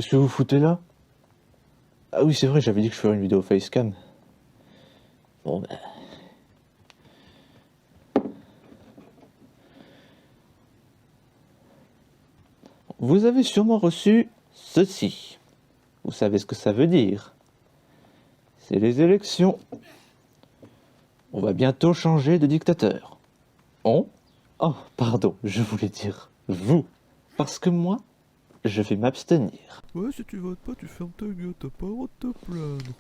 Qu'est-ce que vous foutez là? Ah oui, c'est vrai, j'avais dit que je ferais une vidéo facecam. Bon, bah... Vous avez sûrement reçu ceci. Vous savez ce que ça veut dire? C'est les élections. On va bientôt changer de dictateur. On? Oh, pardon, je voulais dire vous. Parce que moi, je vais m'abstenir. Ouais, si tu votes pas, tu fermes ta gueule, t'as pas le droit de te plaindre.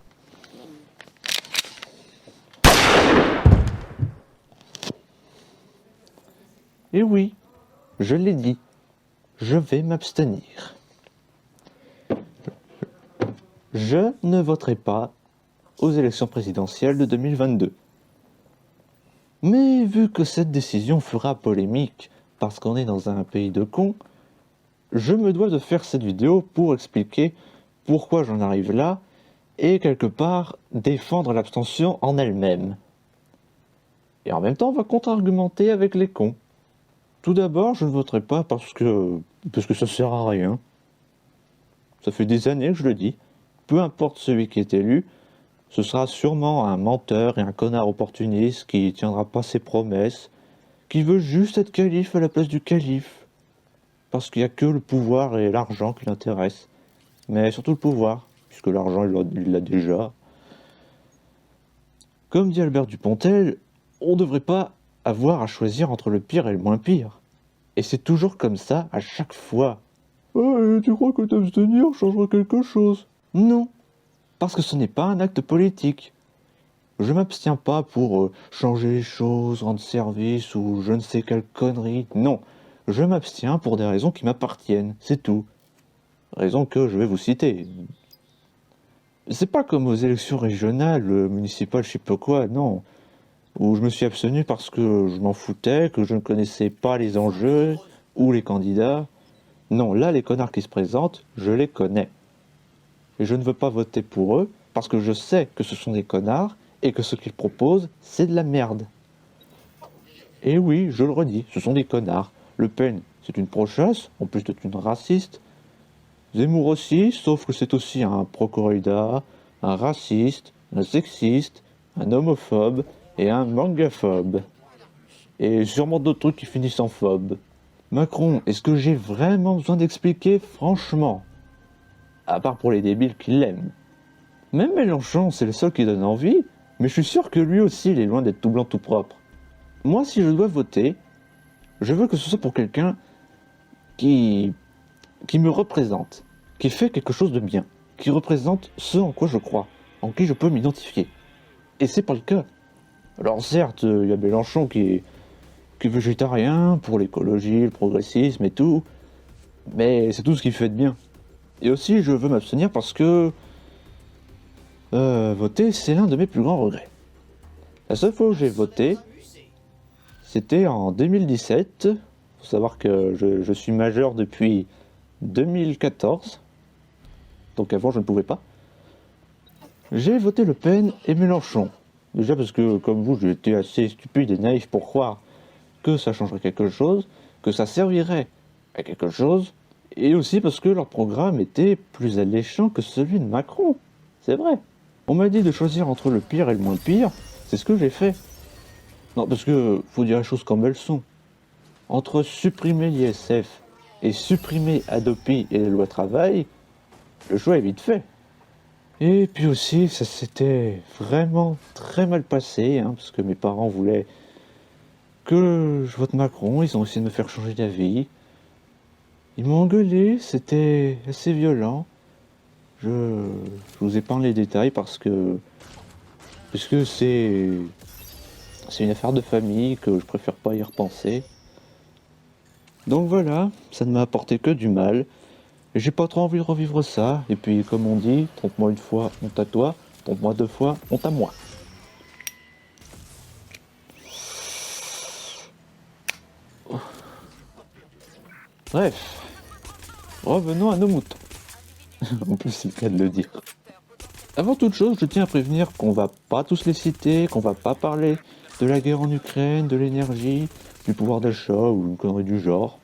Et oui, je l'ai dit, je vais m'abstenir. Je ne voterai pas aux élections présidentielles de 2022. Mais vu que cette décision fera polémique parce qu'on est dans un pays de cons, je me dois de faire cette vidéo pour expliquer pourquoi j'en arrive là et quelque part défendre l'abstention en elle-même. Et en même temps, on va contre-argumenter avec les cons. Tout d'abord, je ne voterai pas parce que ça sert à rien. Ça fait des années que je le dis. Peu importe celui qui est élu, ce sera sûrement un menteur et un connard opportuniste qui tiendra pas ses promesses, qui veut juste être calife à la place du calife. Parce qu'il n'y a que le pouvoir et l'argent qui l'intéressent. Mais surtout le pouvoir, puisque l'argent il l'a déjà. Comme dit Albert Dupontel, on ne devrait pas avoir à choisir entre le pire et le moins pire. Et c'est toujours comme ça à chaque fois. Ah, et tu crois que t'abstenir changera quelque chose? Non, parce que ce n'est pas un acte politique. Je m'abstiens pas pour changer les choses, rendre service ou je ne sais quelle connerie. Non, je m'abstiens pour des raisons qui m'appartiennent, c'est tout. Raisons que je vais vous citer. C'est pas comme aux élections régionales, municipales, je sais pas quoi, non. Où je me suis abstenu parce que je m'en foutais, que je ne connaissais pas les enjeux ou les candidats. Non, là, les connards qui se présentent, je les connais. Et je ne veux pas voter pour eux parce que je sais que ce sont des connards et que ce qu'ils proposent, c'est de la merde. Et oui, je le redis, ce sont des connards. Le Pen, c'est une pro-chasse, en plus d'être une raciste. Zemmour aussi, sauf que c'est aussi un pro-corrida, un raciste, un sexiste, un homophobe et un mangaphobe. Et sûrement d'autres trucs qui finissent en phobe. Macron, est-ce que j'ai vraiment besoin d'expliquer franchement? À part pour les débiles qui l'aiment. Même Mélenchon, c'est le seul qui donne envie, mais je suis sûr que lui aussi, il est loin d'être tout blanc tout propre. Moi, si je dois voter, je veux que ce soit pour quelqu'un qui me représente, qui fait quelque chose de bien, qui représente ce en quoi je crois, en qui je peux m'identifier. Et c'est pas le cas. Alors certes, il y a Mélenchon qui est végétarien, pour l'écologie, le progressisme et tout, mais c'est tout ce qu'il fait de bien. Et aussi, je veux m'abstenir parce que voter, c'est l'un de mes plus grands regrets. La seule fois où j'ai voté, c'était en 2017. Faut savoir que je suis majeur depuis 2014. Donc avant, je ne pouvais pas. J'ai voté Le Pen et Mélenchon. Déjà parce que, comme vous, j'étais assez stupide et naïf pour croire que ça changerait quelque chose, que ça servirait à quelque chose, et aussi parce que leur programme était plus alléchant que celui de Macron. C'est vrai. On m'a dit de choisir entre le pire et le moins pire, c'est ce que j'ai fait. Non, parce que faut dire les choses comme elles sont. Entre supprimer l'ISF et supprimer Adopi et les lois travail, le choix est vite fait. Et puis aussi, ça s'était vraiment très mal passé, parce que mes parents voulaient que je vote Macron, ils ont essayé de me faire changer d'avis. Ils m'ont engueulé, c'était assez violent. Je vous épargne les détails parce que c'est une affaire de famille que je préfère pas y repenser. Donc voilà, ça ne m'a apporté que du mal. Et j'ai pas trop envie de revivre ça. Et puis comme on dit, trompe-moi une fois, honte à toi. Trompe-moi deux fois, honte à moi. Bref, revenons à nos moutons. En plus, c'est le cas de le dire. Avant toute chose, je tiens à prévenir qu'on va pas tous les citer, qu'on va pas parler de la guerre en Ukraine, de l'énergie, du pouvoir d'achat ou une connerie du genre.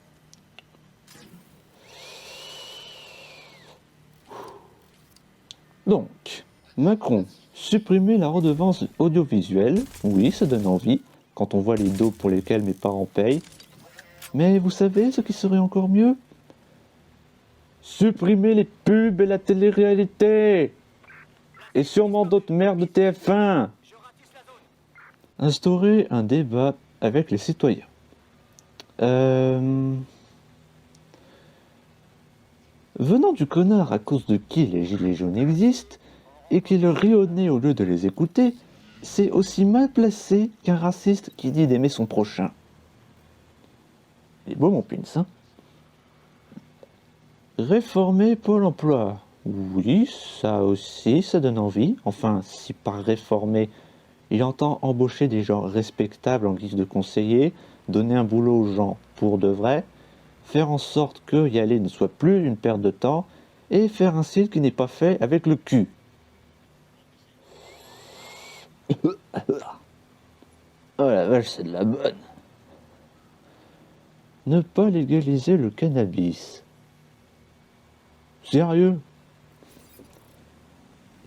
Donc, Macron, supprimer la redevance audiovisuelle, oui, ça donne envie, quand on voit les dos pour lesquels mes parents payent. Mais vous savez ce qui serait encore mieux? Supprimer les pubs et la télé-réalité! Et sûrement d'autres merdes de TF1! Instaurer un débat avec les citoyens. Venant du connard à cause de qui les gilets jaunes existent, et qui leur rit au nez au lieu de les écouter, c'est aussi mal placé qu'un raciste qui dit d'aimer son prochain. Il est beau mon pince, hein? Réformer Pôle emploi. Oui, ça aussi, ça donne envie. Enfin, si par réformer, il entend embaucher des gens respectables en guise de conseillers, donner un boulot aux gens pour de vrai, faire en sorte que y aller ne soit plus une perte de temps, et faire un style qui n'est pas fait avec le cul. Oh la vache, c'est de la bonne. Ne pas légaliser le cannabis. Sérieux?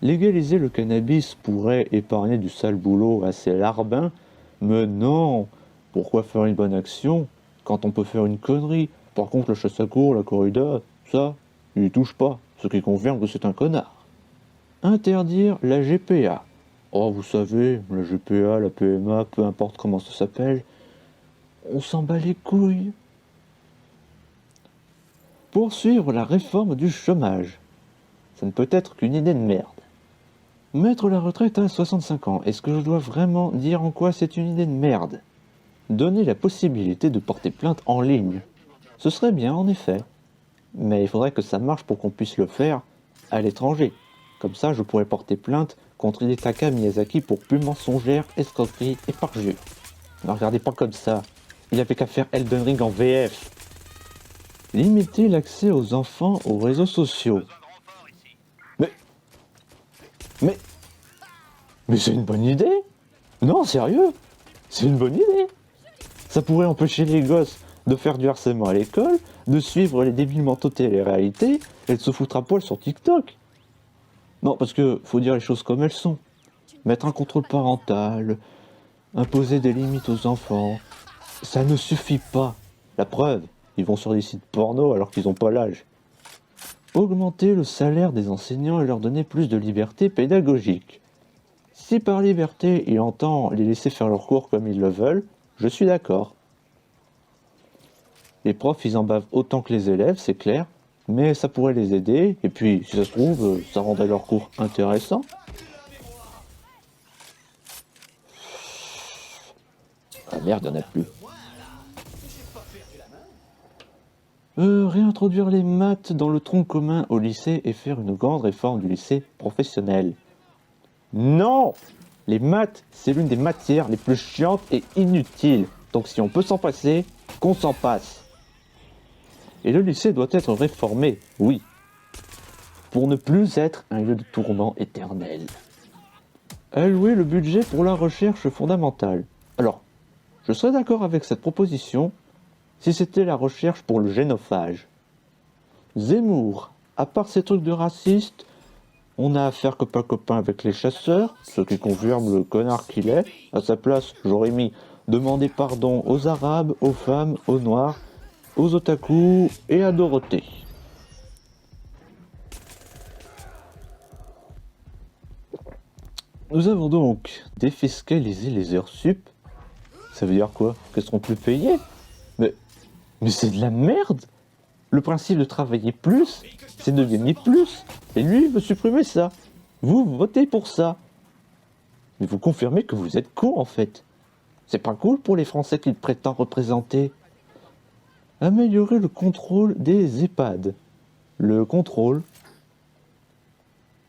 Légaliser le cannabis pourrait épargner du sale boulot à ces larbins, mais non! Pourquoi faire une bonne action quand on peut faire une connerie? Par contre, le chasse à courre, la corrida, ça, il y touche pas, ce qui confirme que c'est un connard. Interdire la GPA. Oh, vous savez, la GPA, la PMA, peu importe comment ça s'appelle, on s'en bat les couilles. Poursuivre la réforme du chômage. Ça ne peut être qu'une idée de merde. Mettre la retraite à 65 ans, est-ce que je dois vraiment dire en quoi c'est une idée de merde? Donner la possibilité de porter plainte en ligne. Ce serait bien en effet. Mais il faudrait que ça marche pour qu'on puisse le faire à l'étranger. Comme ça, je pourrais porter plainte contre Hidetaka Miyazaki pour pure mensongère, escroquerie et parjure. Ne regardez pas comme ça. Il avait qu'à faire Elden Ring en VF. Limiter l'accès aux enfants aux réseaux sociaux. Mais... Mais c'est une bonne idée! Non, sérieux! C'est une bonne idée! Ça pourrait empêcher les gosses de faire du harcèlement à l'école, de suivre les débiles mentaux télé-réalité et de se foutre à poil sur TikTok. Non, parce que faut dire les choses comme elles sont. Mettre un contrôle parental, imposer des limites aux enfants, ça ne suffit pas. La preuve, ils vont sur des sites porno alors qu'ils n'ont pas l'âge. Augmenter le salaire des enseignants et leur donner plus de liberté pédagogique. Si par liberté il entend les laisser faire leurs cours comme ils le veulent, je suis d'accord. Les profs ils en bavent autant que les élèves, c'est clair, mais ça pourrait les aider, et puis si ça se trouve, ça rendrait leurs cours intéressants. Ah merde, y'en a plus. Réintroduire les maths dans le tronc commun au lycée et faire une grande réforme du lycée professionnel. Non! Les maths, c'est l'une des matières les plus chiantes et inutiles. Donc si on peut s'en passer, qu'on s'en passe. Et le lycée doit être réformé, oui. Pour ne plus être un lieu de tourment éternel. Allouer le budget pour la recherche fondamentale. Alors, je serais d'accord avec cette proposition si c'était la recherche pour le génophage. Zemmour, à part ces trucs de racistes, on a affaire copain-copain avec les chasseurs, ce qui confirme le connard qu'il est. À sa place, j'aurais mis demander pardon aux Arabes, aux femmes, aux Noirs, aux otaku et à Dorothée. Nous avons donc défiscalisé les heures sup. Ça veut dire quoi? Qu'elles seront plus payées? Mais c'est de la merde! Le principe de travailler plus, c'est de gagner plus. Et lui, il veut supprimer ça. Vous votez pour ça. Mais vous confirmez que vous êtes con en fait. C'est pas cool pour les Français qu'il prétend représenter. Améliorer le contrôle des EHPAD. Le contrôle.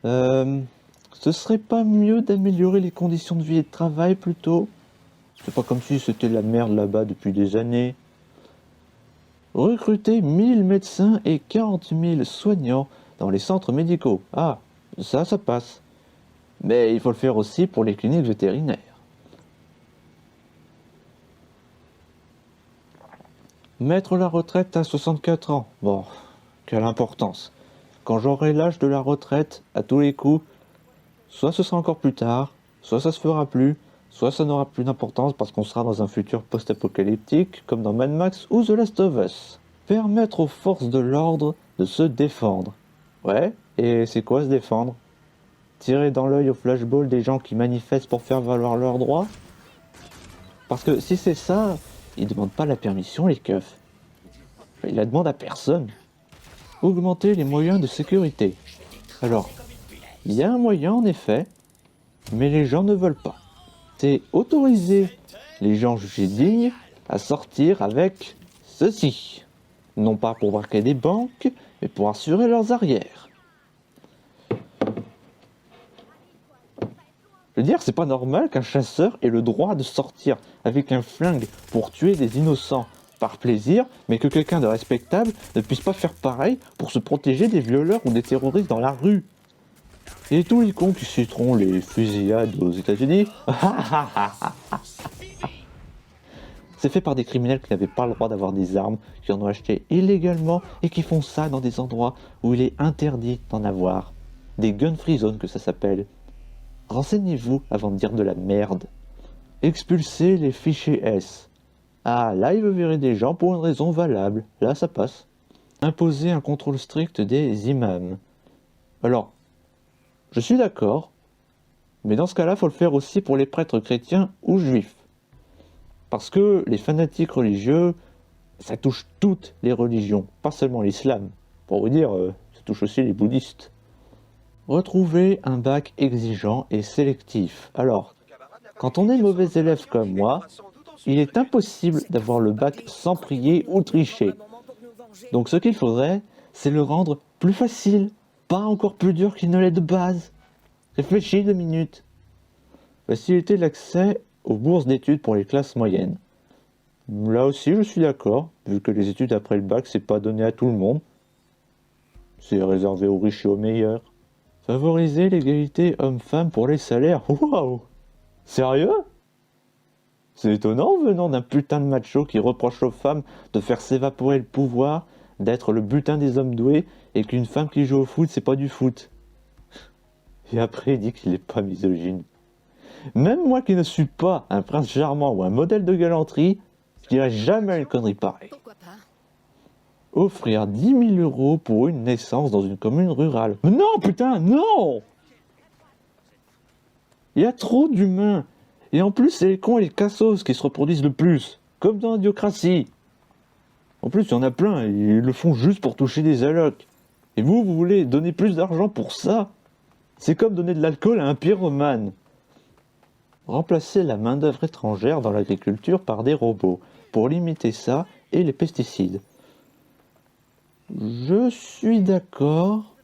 Ce serait pas mieux d'améliorer les conditions de vie et de travail plutôt? C'est pas comme si c'était la merde là-bas depuis des années. Recruter 1000 médecins et 40 000 soignants dans les centres médicaux. Ah, ça passe. Mais il faut le faire aussi pour les cliniques vétérinaires. Mettre la retraite à 64 ans. Bon, quelle importance. quand j'aurai l'âge de la retraite, à tous les coups, soit ce sera encore plus tard, soit ça se fera plus, soit ça n'aura plus d'importance parce qu'on sera dans un futur post-apocalyptique, comme dans Mad Max ou The Last of Us. Permettre aux forces de l'ordre de se défendre. Ouais, et c'est quoi se défendre? Tirer dans l'œil au flashball des gens qui manifestent pour faire valoir leurs droits? Parce que si c'est ça, ils demandent pas la permission, les keufs. Ils la demandent à personne. Augmenter les moyens de sécurité. Alors, il y a un moyen en effet, mais les gens ne veulent pas. C'est autoriser les gens jugés dignes à sortir avec ceci. Non pas pour braquer des banques, mais pour assurer leurs arrières. Je veux dire, c'est pas normal qu'un chasseur ait le droit de sortir avec un flingue pour tuer des innocents par plaisir, mais que quelqu'un de respectable ne puisse pas faire pareil pour se protéger des violeurs ou des terroristes dans la rue. Et tous les cons qui citeront les fusillades aux États-Unis, c'est fait par des criminels qui n'avaient pas le droit d'avoir des armes, qui en ont acheté illégalement et qui font ça dans des endroits où il est interdit d'en avoir. Des gun-free zones que ça s'appelle. Renseignez-vous avant de dire de la merde. Expulser les fichiers S. Ah, là il veut virer des gens pour une raison valable. Là ça passe. Imposer un contrôle strict des imams. Alors, je suis d'accord, mais dans ce cas-là, faut le faire aussi pour les prêtres chrétiens ou juifs. Parce que les fanatiques religieux, ça touche toutes les religions, pas seulement l'islam. Pour vous dire, ça touche aussi les bouddhistes. Retrouver un bac exigeant et sélectif. Alors, quand on est mauvais élève comme moi, il est impossible d'avoir le bac sans prier ou tricher. Donc ce qu'il faudrait, c'est le rendre plus facile, pas encore plus dur qu'il ne l'est de base. Réfléchis 2 minutes. Faciliter l'accès aux bourses d'études pour les classes moyennes. Là aussi, je suis d'accord, vu que les études après le bac, c'est pas donné à tout le monde. C'est réservé aux riches et aux meilleurs. Favoriser l'égalité homme-femme pour les salaires. Waouh! Sérieux? C'est étonnant venant d'un putain de macho qui reproche aux femmes de faire s'évaporer le pouvoir, d'être le butin des hommes doués, et qu'une femme qui joue au foot, c'est pas du foot. Et après, il dit qu'il est pas misogyne. Même moi qui ne suis pas un prince charmant ou un modèle de galanterie, je dirais jamais une connerie pareille. Offrir 10 000 € pour une naissance dans une commune rurale. Mais non, putain, non! Il y a trop d'humains. Et en plus, c'est les cons et les cassos qui se reproduisent le plus. Comme dans l'idiocratie. En plus, il y en a plein, ils le font juste pour toucher des allocs. Et vous voulez donner plus d'argent pour ça? C'est comme donner de l'alcool à un pyromane. Remplacer la main-d'œuvre étrangère dans l'agriculture par des robots, pour limiter ça et les pesticides. Je suis d'accord,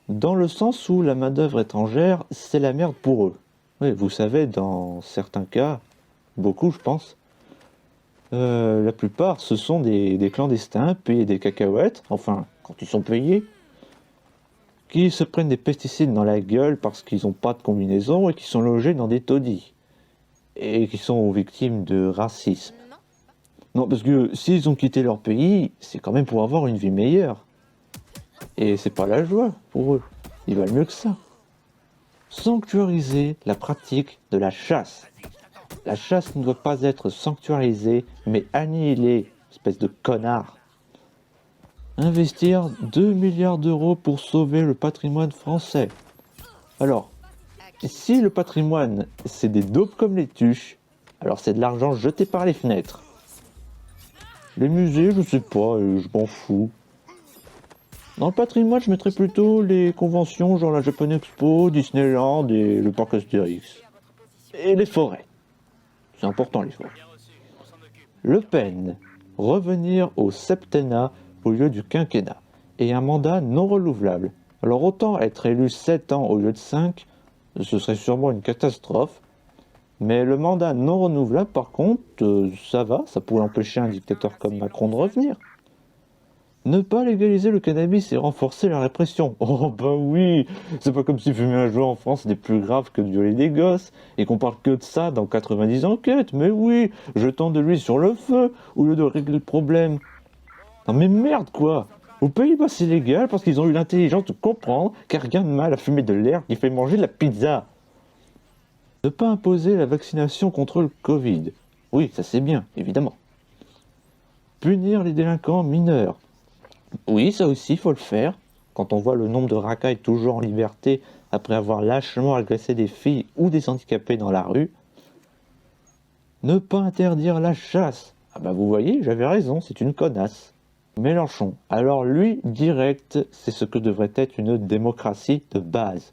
dans le sens où la main-d'œuvre étrangère, c'est la merde pour eux. Oui, vous savez, dans certains cas, beaucoup je pense, la plupart ce sont des clandestins payés des cacahuètes, enfin, quand ils sont payés, qui se prennent des pesticides dans la gueule parce qu'ils n'ont pas de combinaison et qui sont logés dans des taudis. Et qui sont victimes de racisme. Non, parce que s'ils ont quitté leur pays, c'est quand même pour avoir une vie meilleure. Et c'est pas la joie pour eux. Ils valent mieux que ça. Sanctuariser la pratique de la chasse. La chasse ne doit pas être sanctuarisée, mais annihilée, espèce de connard. Investir 2 milliards d'euros pour sauver le patrimoine français. Alors, si le patrimoine, c'est des daubes comme les tuches, alors c'est de l'argent jeté par les fenêtres. Les musées, je sais pas, je m'en fous. Dans le patrimoine, je mettrais plutôt les conventions, genre la Japan Expo, Disneyland et le parc Astérix. Et les forêts. C'est important, les forêts. Le Pen, revenir au septennat au lieu du quinquennat, et un mandat non renouvelable. Alors autant être élu 7 ans au lieu de 5, ce serait sûrement une catastrophe. Mais le mandat non renouvelable, par contre, ça va, ça pourrait empêcher un dictateur comme Macron de revenir. Ne pas légaliser le cannabis et renforcer la répression. Oh bah oui, c'est pas comme si fumer un joint en France était plus grave que de violer des gosses, et qu'on parle que de ça dans 90 enquêtes, mais oui, jetant de l'huile sur le feu, au lieu de régler le problème. Non mais merde quoi! Aux Pays-Bas, c'est légal parce qu'ils ont eu l'intelligence de comprendre qu'il n'y a rien de mal à fumer de l'herbe qui fait manger de la pizza. Ne pas imposer la vaccination contre le Covid. Oui, ça c'est bien, évidemment. Punir les délinquants mineurs. Oui, ça aussi, faut le faire. Quand on voit le nombre de racailles toujours en liberté après avoir lâchement agressé des filles ou des handicapés dans la rue. Ne pas interdire la chasse. Ah bah vous voyez, j'avais raison, c'est une connasse. Mélenchon. Alors lui, direct, c'est ce que devrait être une démocratie de base.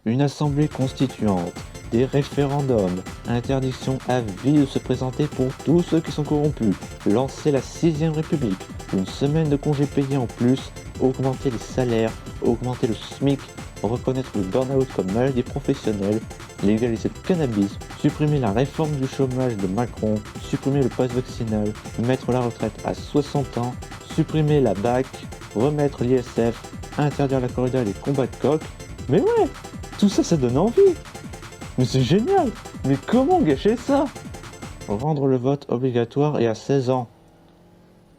Une assemblée constituante, des référendums, interdiction à vie de se présenter pour tous ceux qui sont corrompus, lancer la 6ème République, une semaine de congés payés en plus, augmenter les salaires, augmenter le SMIC, reconnaître le burn-out comme maladie professionnelle, légaliser le cannabis, supprimer la réforme du chômage de Macron, supprimer le pass vaccinal, mettre la retraite à 60 ans, supprimer la BAC, remettre l'ISF, interdire la corrida et les combats de coq. Mais ouais, tout ça, ça donne envie. Mais c'est génial. Mais comment gâcher ça? Rendre le vote obligatoire et à 16 ans.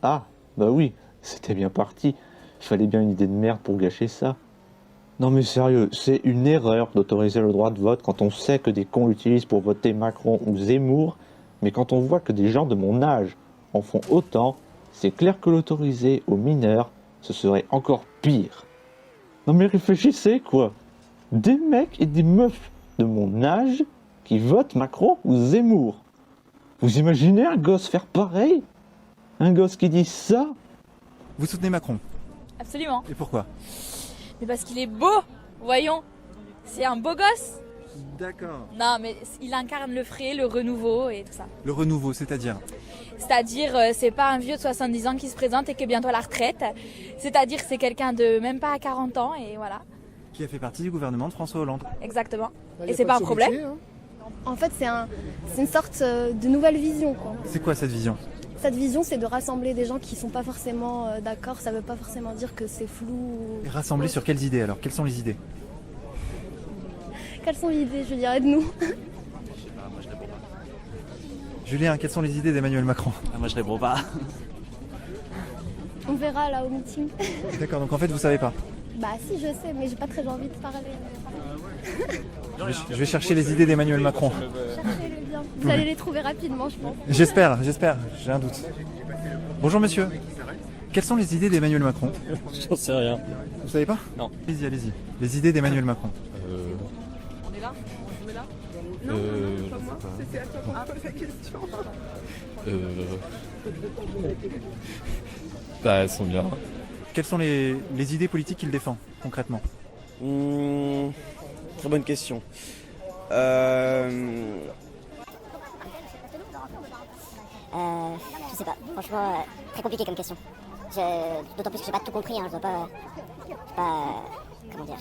Ah, bah oui, c'était bien parti. Fallait bien une idée de merde pour gâcher ça. Non mais sérieux, c'est une erreur d'autoriser le droit de vote quand on sait que des cons l'utilisent pour voter Macron ou Zemmour, mais quand on voit que des gens de mon âge en font autant, c'est clair que l'autoriser aux mineurs, ce serait encore pire. Non mais réfléchissez quoi. Des mecs et des meufs de mon âge qui votent Macron ou Zemmour. Vous imaginez un gosse faire pareil? Un gosse qui dit ça? Vous soutenez Macron? Absolument. Et pourquoi? Mais parce qu'il est beau, voyons. C'est un beau gosse. D'accord. Non, mais il incarne le frais, le renouveau et tout ça. Le renouveau, c'est-à-dire? C'est-à-dire, c'est pas un vieux de 70 ans qui se présente et qui est bientôt à la retraite. C'est-à-dire, c'est quelqu'un de même pas à 40 ans et voilà. Qui a fait partie du gouvernement de François Hollande. Exactement. Et c'est pas un problème. En fait, c'est une sorte de nouvelle vision, quoi. C'est quoi cette vision? Cette vision, c'est de rassembler des gens qui sont pas forcément d'accord. Ça veut pas forcément dire que c'est flou. Et rassembler sur quelles idées alors? Quelles sont les idées? Quelles sont les idées, je dirais, de nous? Julien, quelles sont les idées d'Emmanuel Macron? Moi je réponds pas. On verra là au meeting. D'accord, donc en fait vous savez pas. Bah si, je sais, mais j'ai pas très envie de parler. Je vais chercher les idées d'Emmanuel Macron. Cherchez-les bien. Vous allez les trouver rapidement, je pense. J'espère, j'ai un doute. Bonjour monsieur. Quelles sont les idées d'Emmanuel Macron? J'en sais rien. Vous savez pas? Non. Allez-y, allez-y. Les idées d'Emmanuel Macron. On est là? On est là? C'est à toi qu'on pose la question. Bah elles sont bien. Quelles sont les idées politiques qu'il défend, concrètement? Très bonne question. Je sais pas, franchement, très compliqué comme question. D'autant plus que j'ai pas tout compris, hein, je dois pas... comment dire...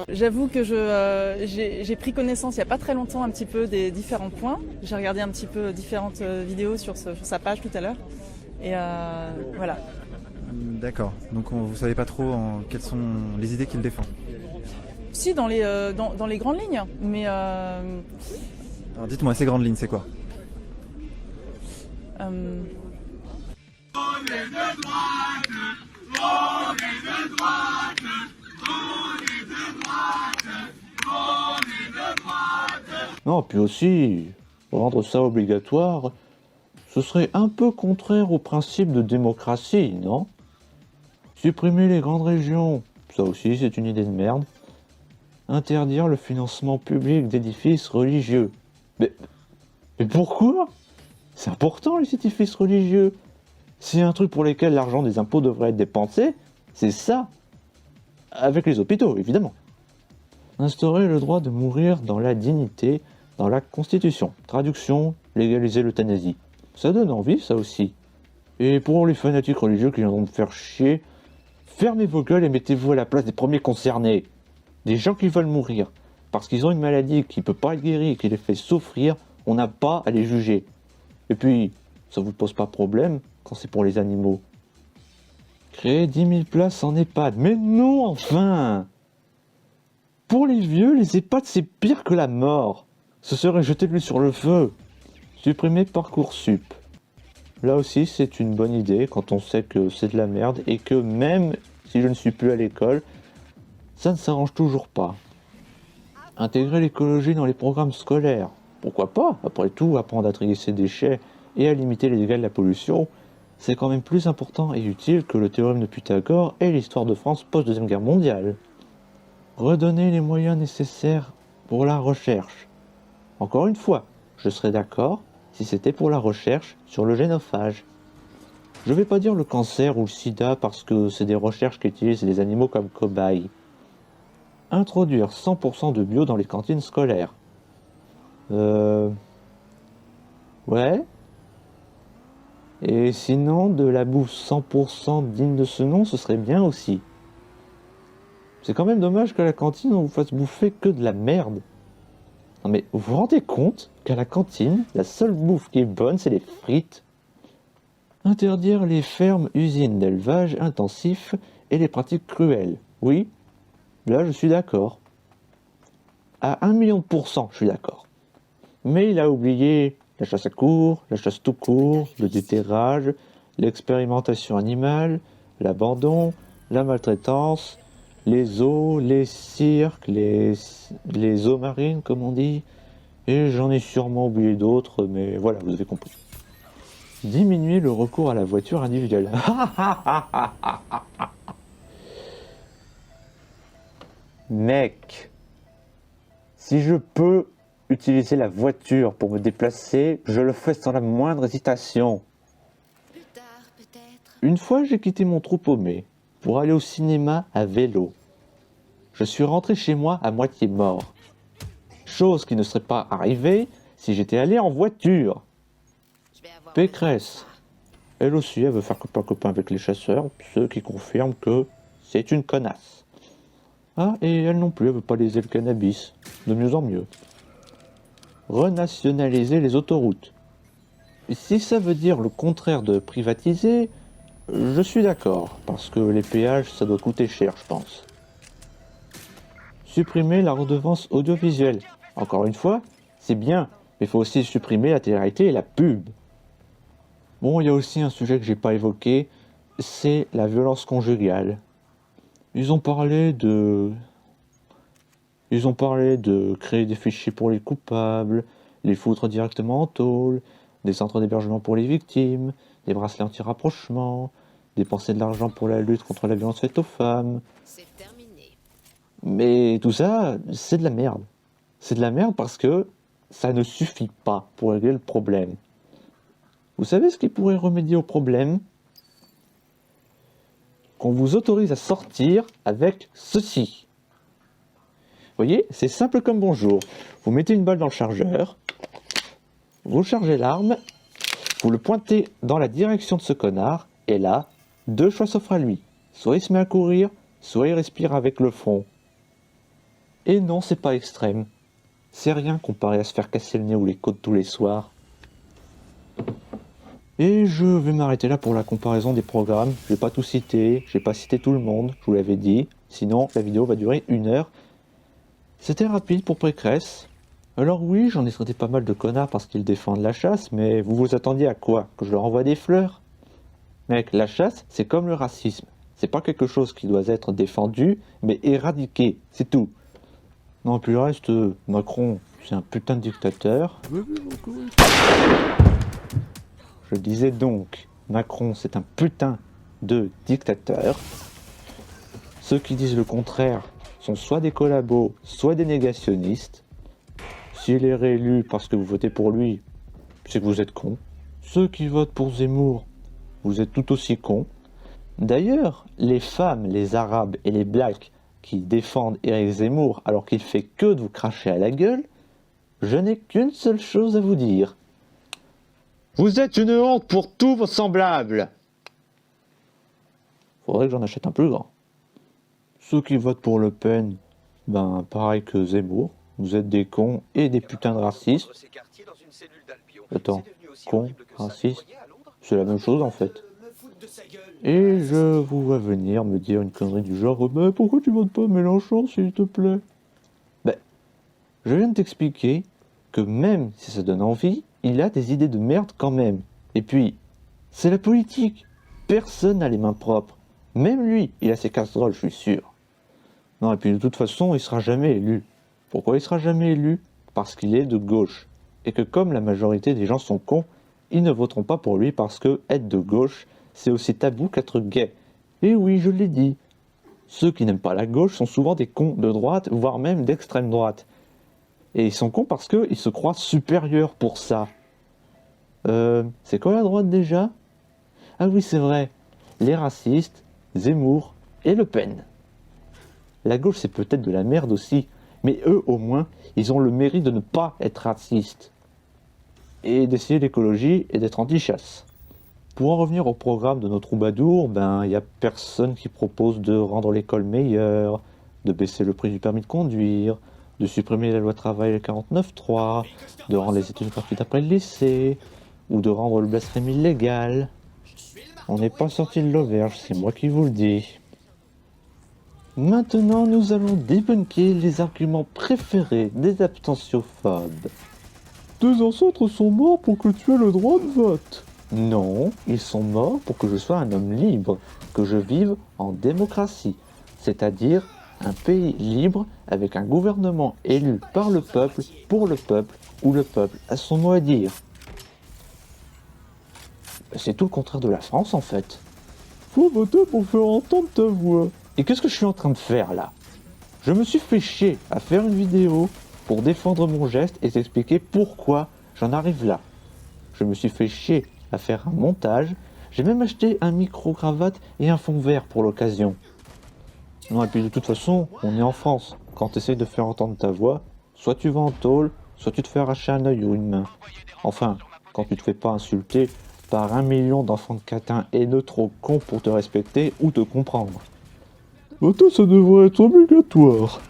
J'avoue que j'ai pris connaissance il n'y a pas très longtemps un petit peu des différents points. J'ai regardé un petit peu différentes vidéos sur sa page tout à l'heure. Et voilà. D'accord, donc vous savez pas trop quelles sont les idées qu'il défend? Si, dans les grandes lignes, mais... Alors dites-moi, ces grandes lignes, c'est quoi? Non, puis aussi, rendre ça obligatoire, ce serait un peu contraire au principe de démocratie, non? Supprimer les grandes régions, ça aussi c'est une idée de merde. Interdire le financement public d'édifices religieux. Mais pourquoi? C'est important les édifices religieux. S'il y a un truc pour lequel l'argent des impôts devrait être dépensé, c'est ça. Avec les hôpitaux, évidemment. Instaurer le droit de mourir dans la dignité, dans la Constitution. Traduction, légaliser l'euthanasie. Ça donne envie, ça aussi. Et pour les fanatiques religieux qui viendront me faire chier, fermez vos gueules et mettez-vous à la place des premiers concernés. Des gens qui veulent mourir, parce qu'ils ont une maladie qui ne peut pas être guérie et qui les fait souffrir, on n'a pas à les juger. Et puis, ça vous pose pas problème quand c'est pour les animaux. Créer 10 000 places en EHPAD. Mais non, enfin! Pour les vieux, les EHPAD, c'est pire que la mort. Ce serait jeter de l'huile sur le feu. Supprimer Parcoursup. Là aussi, c'est une bonne idée quand on sait que c'est de la merde et que même si je ne suis plus à l'école, ça ne s'arrange toujours pas. Intégrer l'écologie dans les programmes scolaires. Pourquoi pas? Après tout, apprendre à trier ses déchets et à limiter les dégâts de la pollution, c'est quand même plus important et utile que le théorème de Pythagore et l'histoire de France post-Deuxième Guerre mondiale. Redonner les moyens nécessaires pour la recherche. Encore une fois, je serais d'accord si c'était pour la recherche sur le génophage. Je vais pas dire le cancer ou le sida parce que c'est des recherches qui utilisent les animaux comme cobayes. Introduire 100% de bio dans les cantines scolaires. Ouais. Et sinon, de la bouffe 100% digne de ce nom, ce serait bien aussi. C'est quand même dommage qu'à la cantine, on vous fasse bouffer que de la merde. Non mais vous vous rendez compte qu'à la cantine, la seule bouffe qui est bonne, c'est les frites? Interdire les fermes, usines d'élevage intensif et les pratiques cruelles. Oui, là je suis d'accord. À 1 million de pourcents, je suis d'accord. Mais il a oublié la chasse à courre, la chasse tout court, le déterrage, l'expérimentation animale, l'abandon, la maltraitance, les zoos, les cirques, les eaux marines, comme on dit. Et j'en ai sûrement oublié d'autres, mais voilà, vous avez compris. Diminuer le recours à la voiture individuelle. Mec, si je peux utiliser la voiture pour me déplacer, je le fais sans la moindre hésitation. Une fois, j'ai quitté mon trou paumé pour aller au cinéma à vélo. Je suis rentré chez moi à moitié mort. Chose qui ne serait pas arrivée si j'étais allé en voiture. Pécresse. Elle aussi, elle veut faire copain-copain avec les chasseurs, ce qui confirme que c'est une connasse. Ah, et elle non plus, elle veut pas léser le cannabis. De mieux en mieux. Renationaliser les autoroutes. Et si ça veut dire le contraire de privatiser, je suis d'accord, parce que les péages, ça doit coûter cher, je pense. Supprimer la redevance audiovisuelle. Encore une fois, c'est bien, mais il faut aussi supprimer la télé-réalité et la pub. Bon, il y a aussi un sujet que j'ai pas évoqué, c'est la violence conjugale. Ils ont parlé de créer des fichiers pour les coupables, les foutre directement en tôle, des centres d'hébergement pour les victimes, des bracelets anti-rapprochement, dépenser de l'argent pour la lutte contre la violence faite aux femmes. C'est terminé. Mais tout ça, c'est de la merde. C'est de la merde parce que ça ne suffit pas pour régler le problème. Vous savez ce qui pourrait remédier au problème? Qu'on vous autorise à sortir avec ceci. Vous voyez, c'est simple comme bonjour. Vous mettez une balle dans le chargeur, vous chargez l'arme, vous le pointez dans la direction de ce connard, et là, deux choix s'offrent à lui. Soit il se met à courir, soit il respire avec le front. Et non, c'est pas extrême. C'est rien comparé à se faire casser le nez ou les côtes tous les soirs. Et je vais m'arrêter là pour la comparaison des programmes. Je vais pas tout citer, j'ai pas cité tout le monde, je vous l'avais dit. Sinon, la vidéo va durer 1 heure. C'était rapide pour Pécresse. Alors oui, j'en ai traité pas mal de connards parce qu'ils défendent la chasse, mais vous vous attendiez à quoi? Que je leur envoie des fleurs? Mec, la chasse, c'est comme le racisme. C'est pas quelque chose qui doit être défendu, mais éradiqué, c'est tout. Non, puis le reste, Macron, c'est un putain de dictateur. Je disais donc, Macron, c'est un putain de dictateur. Ceux qui disent le contraire sont soit des collabos, soit des négationnistes. S'il est réélu parce que vous votez pour lui, c'est que vous êtes cons. Ceux qui votent pour Zemmour, vous êtes tout aussi cons. D'ailleurs, les femmes, les arabes et les blacks qui défendent Éric Zemmour alors qu'il fait que de vous cracher à la gueule, je n'ai qu'une seule chose à vous dire. Vous êtes une honte pour tous vos semblables. Faudrait que j'en achète un plus grand. Ceux qui votent pour Le Pen, ben pareil que Zemmour, vous êtes des cons et des putains de racistes. Attends, cons, racistes, c'est la même chose en fait. Et je vous vois venir me dire une connerie du genre « Mais pourquoi tu votes pas Mélenchon s'il te plaît ?» Ben, je viens de t'expliquer que même si ça donne envie, il a des idées de merde quand même. Et puis, C'est la politique. Personne n'a les mains propres. Même lui, il a ses casseroles, je suis sûr. Non, et puis de toute façon, il sera jamais élu. Pourquoi il sera jamais élu? Parce qu'il est de gauche. Et que comme la majorité des gens sont cons, ils ne voteront pas pour lui parce que être de gauche, c'est aussi tabou qu'être gay. Et oui, je l'ai dit. Ceux qui n'aiment pas la gauche sont souvent des cons de droite, voire même d'extrême droite. Et ils sont cons parce qu'ils se croient supérieurs pour ça. C'est quoi la droite déjà? Ah oui, c'est vrai. Les racistes, Zemmour et Le Pen. La gauche, c'est peut-être de la merde aussi, mais eux, au moins, ils ont le mérite de ne pas être racistes. Et d'essayer l'écologie et d'être anti-chasse. Pour en revenir au programme de nos troubadours, il n'y a personne qui propose de rendre l'école meilleure, de baisser le prix du permis de conduire, de supprimer la loi travail le 49.3, de rendre les études gratuites après le lycée, ou de rendre le blasphème illégal. On n'est pas sorti de l'auberge, c'est moi qui vous le dis. Maintenant, nous allons débunker les arguments préférés des abstentionphobes. Tes ancêtres sont morts pour que tu aies le droit de vote. Non, ils sont morts pour que je sois un homme libre, que je vive en démocratie, c'est-à-dire un pays libre avec un gouvernement élu par le peuple, pour le peuple, où le peuple a son mot à dire. C'est tout le contraire de la France en fait. Faut voter pour faire entendre ta voix. Et qu'est-ce que je suis en train de faire là? Je me suis fait chier à faire une vidéo pour défendre mon geste et t'expliquer pourquoi j'en arrive là. Je me suis fait chier à faire un montage, j'ai même acheté un micro-cravate et un fond vert pour l'occasion. Non, et puis de toute façon, on est en France. Quand tu essayes de faire entendre ta voix, soit tu vas en tôle, soit tu te fais arracher un œil ou une main. Enfin, quand tu te fais pas insulter par 1 million d'enfants de catins haineux trop cons pour te respecter ou te comprendre. Voter, ça devrait être obligatoire.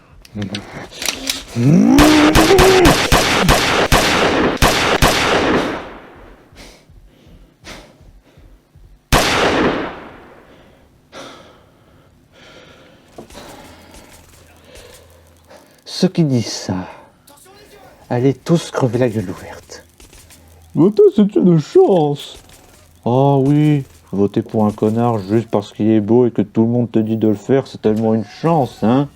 Ceux qui disent ça, allez tous crever la gueule ouverte. Voter, c'est une chance. Oh oui, voter pour un connard juste parce qu'il est beau et que tout le monde te dit de le faire, c'est tellement une chance, hein?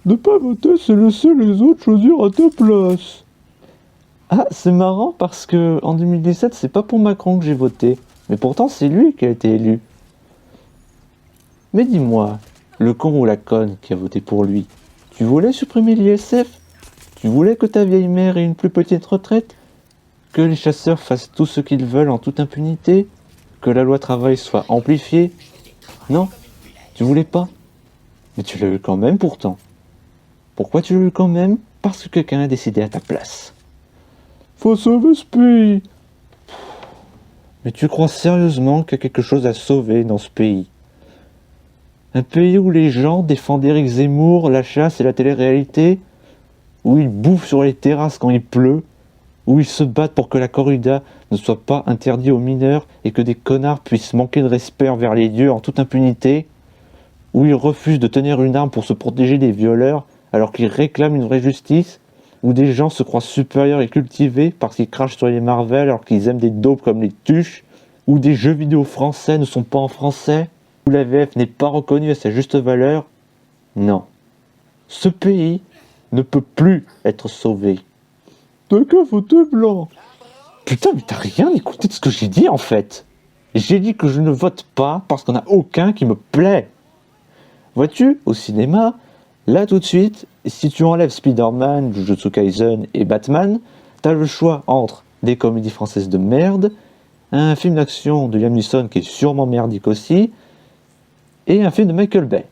Ne pas voter, c'est laisser les autres choisir à ta place. Ah, c'est marrant parce que en 2017, c'est pas pour Macron que j'ai voté, mais pourtant c'est lui qui a été élu. Mais dis-moi, le con ou la conne qui a voté pour lui, tu voulais supprimer l'ISF? Tu voulais que ta vieille mère ait une plus petite retraite? Que les chasseurs fassent tout ce qu'ils veulent en toute impunité? Que la loi travail soit amplifiée? Non, tu voulais pas. Mais tu l'as eu quand même pourtant. Pourquoi tu l'as eu quand même? Parce que quelqu'un a décidé à ta place. Faut sauver ce pays. Mais tu crois sérieusement qu'il y a quelque chose à sauver dans ce pays? Un pays où les gens défendent Éric Zemmour, la chasse et la télé-réalité? Où ils bouffent sur les terrasses quand il pleut? Où ils se battent pour que la corrida ne soit pas interdite aux mineurs et que des connards puissent manquer de respect envers les dieux en toute impunité? Où ils refusent de tenir une arme pour se protéger des violeurs alors qu'ils réclament une vraie justice? Où des gens se croient supérieurs et cultivés parce qu'ils crachent sur les Marvel alors qu'ils aiment des daubes comme les tuches? Où des jeux vidéo français ne sont pas en français? Où la VF n'est pas reconnue à sa juste valeur? Non. Ce pays ne peut plus être sauvé. T'as qu'à voter blanc. Putain, mais t'as rien écouté de ce que j'ai dit en fait. J'ai dit que je ne vote pas parce qu'on n'a aucun qui me plaît. Vois-tu, au cinéma, là tout de suite, si tu enlèves Spider-Man, Jujutsu Kaisen et Batman, t'as le choix entre des comédies françaises de merde, un film d'action de Liam Neeson qui est sûrement merdique aussi, et un film de Michael Bay.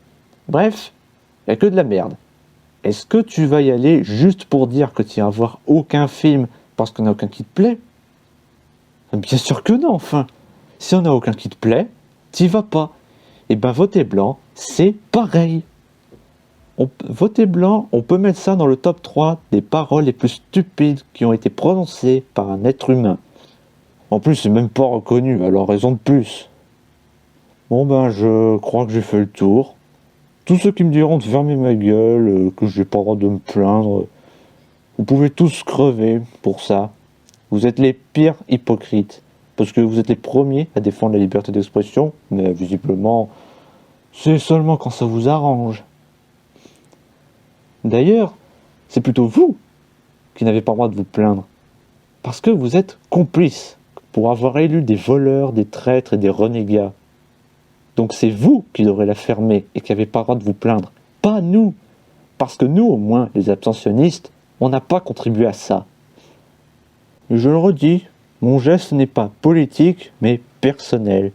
Bref, il n'y a que de la merde. Est-ce que tu vas y aller juste pour dire que tu iras voir aucun film parce qu'on n'a aucun qui te plaît? Bien sûr que non, enfin. Si on n'a aucun qui te plaît, t'y vas pas. Et ben voter blanc, c'est pareil. Voter blanc, on peut mettre ça dans le top 3 des paroles les plus stupides qui ont été prononcées par un être humain. En plus, c'est même pas reconnu, alors raison de plus. Bon ben, je crois que j'ai fait le tour. Tous ceux qui me diront de fermer ma gueule, que j'ai pas le droit de me plaindre, vous pouvez tous crever pour ça. Vous êtes les pires hypocrites. Parce que vous êtes les premiers à défendre la liberté d'expression, mais visiblement, c'est seulement quand ça vous arrange. D'ailleurs, c'est plutôt vous qui n'avez pas le droit de vous plaindre. Parce que vous êtes complices pour avoir élu des voleurs, des traîtres et des renégats. Donc c'est vous qui devrez la fermer et qui n'avez pas le droit de vous plaindre. Pas nous. Parce que nous, au moins, les abstentionnistes, on n'a pas contribué à ça. Et je le redis, mon geste n'est pas politique, mais personnel.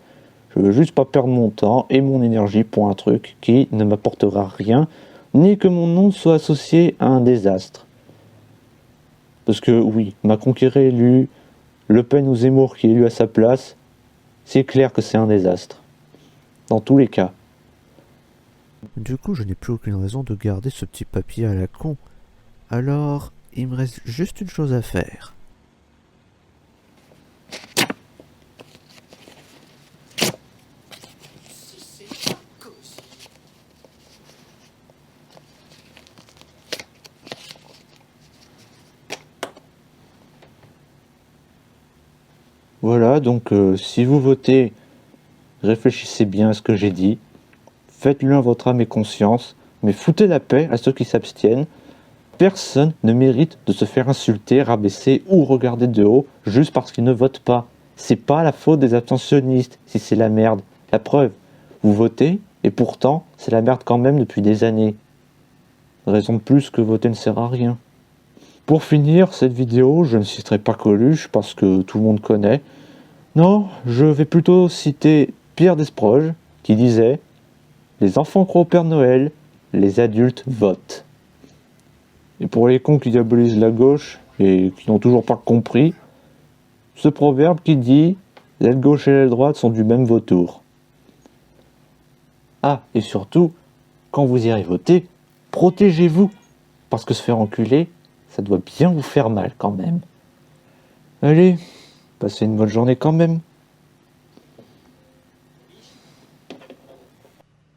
Je veux juste pas perdre mon temps et mon énergie pour un truc qui ne m'apportera rien, ni que mon nom soit associé à un désastre. Parce que oui, Macron qui est réélu, Le Pen ou Zemmour qui est élu à sa place, c'est clair que c'est un désastre. Dans tous les cas. Du coup, je n'ai plus aucune raison de garder ce petit papier à la con. Alors, il me reste juste une chose à faire. Voilà, donc si vous votez, réfléchissez bien à ce que j'ai dit. Faites-le à votre âme et conscience, mais foutez la paix à ceux qui s'abstiennent. Personne ne mérite de se faire insulter, rabaisser ou regarder de haut juste parce qu'il ne vote pas. C'est pas la faute des abstentionnistes si c'est la merde. La preuve, vous votez et pourtant c'est la merde quand même depuis des années. Raison de plus que voter ne sert à rien. Pour finir cette vidéo, je ne citerai pas Coluche parce que tout le monde connaît. Non, je vais plutôt citer Pierre Desproges qui disait « Les enfants croient au Père Noël, les adultes votent ». Et pour les cons qui diabolisent la gauche et qui n'ont toujours pas compris, ce proverbe qui dit « L'aile gauche et l'aile droite sont du même vautour ». Ah, et surtout, quand vous irez voter, protégez-vous, parce que se faire enculer, ça doit bien vous faire mal quand même. Allez, passez une bonne journée quand même.